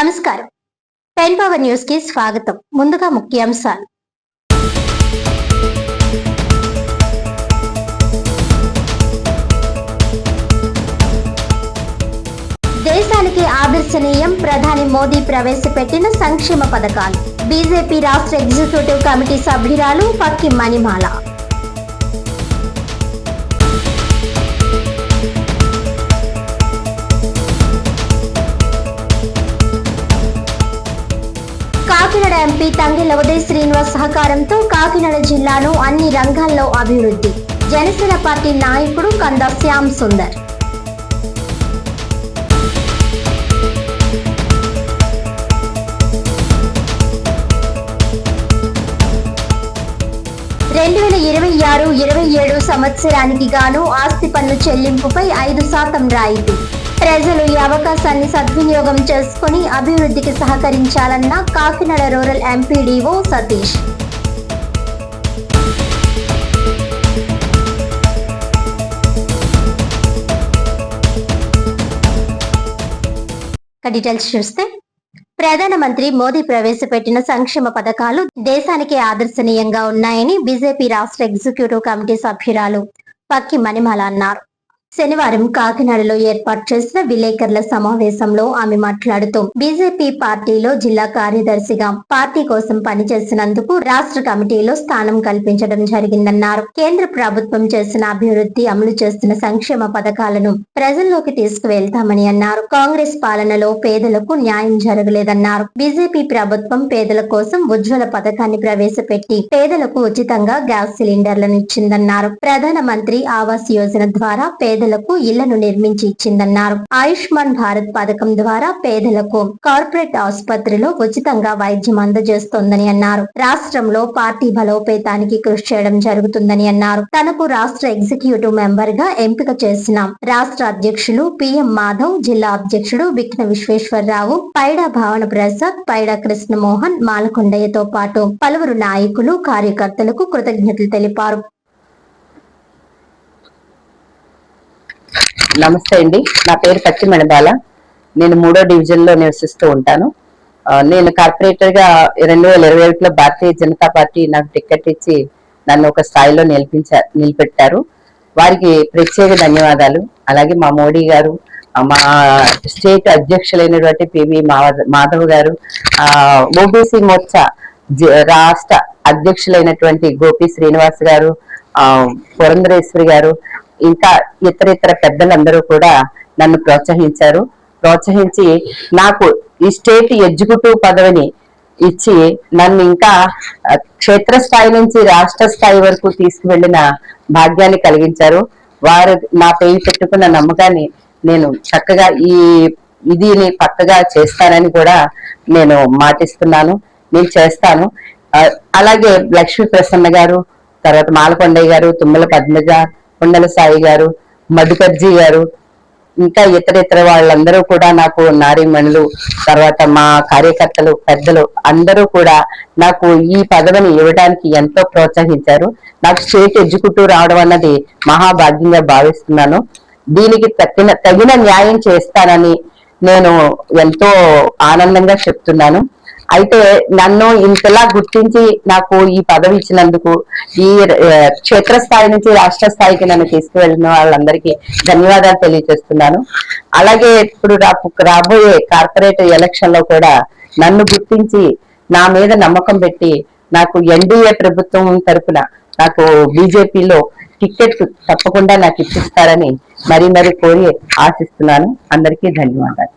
నమస్కారం. 10 power news కి స్వాగతం. ముందుగా ముఖ్యాంశాలు. దేశానికి ఆదర్శనీయం ప్రధాని మోదీ ప్రవేశపెట్టిన సంక్షేమ పథకాలు. బీజేపీ రాష్ట్ర ఎగ్జిక్యూటివ్ కమిటీ సభ్యురాలు పక్కి మణిమాల. కాకినాడ ఎంపీ తంగెళ్ల ఉదయ్ శ్రీనివాస్ సహకారంతో కాకినాడ జిల్లాను అన్ని రంగాల్లో అభివృద్ధి. జనసేన పార్టీ నాయకుడు కంద శ్యామ్ సుందర్. రెండు 2026-27 సంవత్సరానికి గాను ఆస్తి పన్ను చెల్లింపుపై 5% రాయితీ. ప్రజలు ఈ అవకాశాన్ని సద్వినియోగం చేసుకుని అభివృద్ధికి సహకరించాలన్న Kakinada rural MPDO Satish. Details చూస్తే, ప్రధానమంత్రి మోదీ ప్రవేశపెట్టిన సంక్షేమ పథకాలు దేశానికి ఆదర్శనీయంగా ఉన్నాయని బీజేపీ రాష్ట్ర ఎగ్జిక్యూటివ్ కమిటీ సభ్యురాలు పక్కి మణిమాల అన్నారు. శనివారం కాకినాడలో ఏర్పాటు చేసిన విలేకరుల సమావేశంలో ఆమె మాట్లాడుతూ, బీజేపీ పార్టీలో జిల్లా కార్యదర్శిగా పార్టీ కోసం పనిచేసినందుకు రాష్ట్ర కమిటీలో స్థానం కల్పించడం జరిగిందన్నారు. కేంద్ర ప్రభుత్వం చేసిన అభివృద్ధి, అమలు చేస్తున్న సంక్షేమ పథకాలను ప్రజల్లోకి తీసుకువెళ్తామని అన్నారు. కాంగ్రెస్ పాలనలో పేదలకు న్యాయం జరగలేదన్నారు. బీజేపీ ప్రభుత్వం పేదల కోసం ఉజ్వల పథకాన్ని ప్రవేశపెట్టి పేదలకు ఉచితంగా గ్యాస్ సిలిండర్లను ఇచ్చిందన్నారు. ప్రధానమంత్రి ఆవాస్ యోజన ద్వారా పేదలకు ఇళ్లను నిర్మించి ఇచ్చిందన్నారు. ఆయుష్మాన్ భారత్ పథకం ద్వారా పేదలకు కార్పొరేట్ ఆసుపత్రిలో ఉచితంగా వైద్యం అందజేస్తోందని అన్నారు. రాష్ట్రంలో పార్టీ బలోపేతానికి కృషి చేయడం జరుగుతుందని అన్నారు. తనకు రాష్ట్ర ఎగ్జిక్యూటివ్ మెంబర్ గా ఎంపిక చేసిన రాష్ట్ర అధ్యక్షులు పిఎం మాధవ్, జిల్లా అధ్యక్షుడు విఘ్న విశ్వేశ్వరరావు, పైడా భావన ప్రసాద్, పైడా కృష్ణమోహన్, మాలకొండయ్యతో పాటు పలువురు నాయకులు, కార్యకర్తలకు కృతజ్ఞతలు తెలిపారు. నమస్తే అండి, నా పేరు పక్కి మణిమాల. నేను 3వ డివిజన్ లో నివసిస్తూ ఉంటాను. నేను కార్పొరేటర్ గా 2021లో భారతీయ జనతా పార్టీ నాకు టికెట్ ఇచ్చి నన్ను ఒక స్థాయిలో నిలబెట్టారు. వారికి ప్రత్యేక ధన్యవాదాలు. అలాగే మా మోడీ గారు, మా స్టేట్ అధ్యక్షులైనటువంటి పివి మాధవ్ గారు, ఓబీసీ మోర్చా రాష్ట్ర అధ్యక్షులైనటువంటి గోపి శ్రీనివాస్ గారు, పురంధరేశ్వరి గారు, ఇంకా ఇతర పెద్దలందరూ కూడా నన్ను ప్రోత్సహించి నాకు ఈ స్టేట్ ఎగ్జిక్యూటివ్ పదవిని ఇచ్చి నన్ను ఇంకా క్షేత్రస్థాయి నుంచి రాష్ట్ర స్థాయి వరకు తీసుకువెళ్లిన భాగ్యాన్ని కలిగించారు. వారు నాపై పెట్టుకున్న నమ్మకాన్ని నేను చక్కగా ఇదిని పక్కగా చేస్తానని కూడా నేను మాటిస్తున్నాను. నేను చేస్తాను. అలాగే లక్ష్మీ ప్రసన్న గారు, తర్వాత మాలకొండయ్య గారు, తుమ్మల పద్మజ, కొండల సాయి గారు, మధుకర్జీ గారు, ఇంకా ఇతర వాళ్ళందరూ కూడా నాకు నారీమణులు, తర్వాత మా కార్యకర్తలు, పెద్దలు అందరూ కూడా నాకు ఈ పదవిని ఇవ్వడానికి ఎంతో ప్రోత్సహించారు. నాకు స్టేట్ ఎగ్జిక్యూటివ్ రావడం అన్నది మహాభాగ్యంగా భావిస్తున్నాను. దీనికి తగిన న్యాయం చేస్తానని నేను ఎంతో ఆనందంగా చెప్తున్నాను. అయితే నన్ను ఇంతలా గుర్తించి నాకు ఈ పదవి ఇచ్చినందుకు, ఈ క్షేత్రస్థాయి నుంచి రాష్ట్ర స్థాయికి నన్ను తీసుకువెళ్ళిన వాళ్ళందరికీ ధన్యవాదాలు తెలియజేస్తున్నాను. అలాగే ఇప్పుడు రాబోయే కార్పొరేట్ ఎలక్షన్ లో కూడా నన్ను గుర్తించి నా మీద నమ్మకం పెట్టి నాకు ఎన్డీఏ ప్రభుత్వం తరఫున నాకు బీజేపీలో టికెట్ తప్పకుండా నాకు ఇప్పిస్తారని మరీ కోరి ఆశిస్తున్నాను. అందరికీ ధన్యవాదాలు.